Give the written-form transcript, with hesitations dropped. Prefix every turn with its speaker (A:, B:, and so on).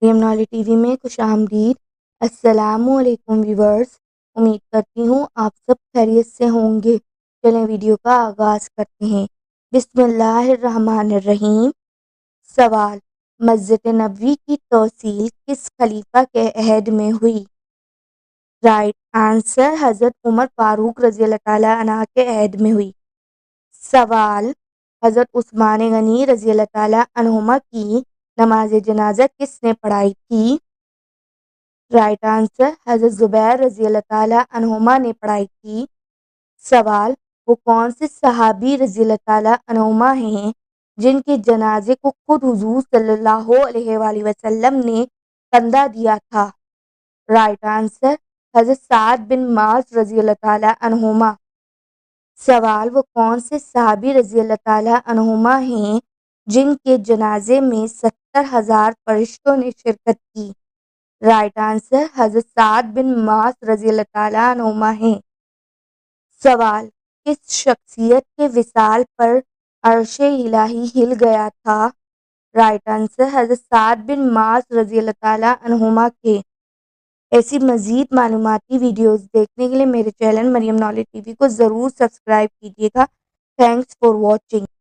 A: مریم نالے T V میں خوش آمدید۔ السلام علیکم ویورز، امید کرتی ہوں آپ سب خیریت سے ہوں گے۔ چلیں ویڈیو کا آغاز کرتے ہیں۔ بسم اللہ الرحمن الرحیم۔ سوال: مسجد نبوی کی توسیع کس خلیفہ کے عہد میں ہوئی؟ رائٹ آنسر: حضرت عمر فاروق رضی اللہ تعالیٰ عنہ کے عہد میں ہوئی۔ سوال: حضرت عثمان غنی رضی اللہ تعالیٰ عنہما کی نماز جنازہ کس نے پڑھائی تھی؟ رائٹ آنسر: حضرت زبیر رضی اللہ تعالیٰ عنہما نے پڑھائی تھی۔ سوال: وہ کون سے صحابی رضی اللہ تعالیٰ عنہما ہیں جن کے جنازے کو خود حضور صلی اللہ علیہ وآلہ وسلم نے کندھا دیا تھا؟ رائٹ آنسر: حضرت سعد بن معاذ رضی اللہ تعالیٰ عنہما۔ سوال: وہ کون سے صحابی رضی اللہ تعالیٰ عنہما ہیں جن کے جنازے میں 70,000 فرشتوں نے شرکت کی؟ رائٹ آنسر: حضرت سعد بن معاذ رضی اللہ تعالیٰ عنہما ہیں۔ سوال: کس شخصیت کے وصال پر عرش الہی ہل گیا تھا؟ رائٹ آنسر: حضرت سعد بن معاذ رضی اللہ تعالیٰ عنہما کے۔ ایسی مزید معلوماتی ویڈیوز دیکھنے کے لیے میرے چینل مریم نالے ٹی وی کو ضرور سبسکرائب کیجیے گا۔ Thanks for watching.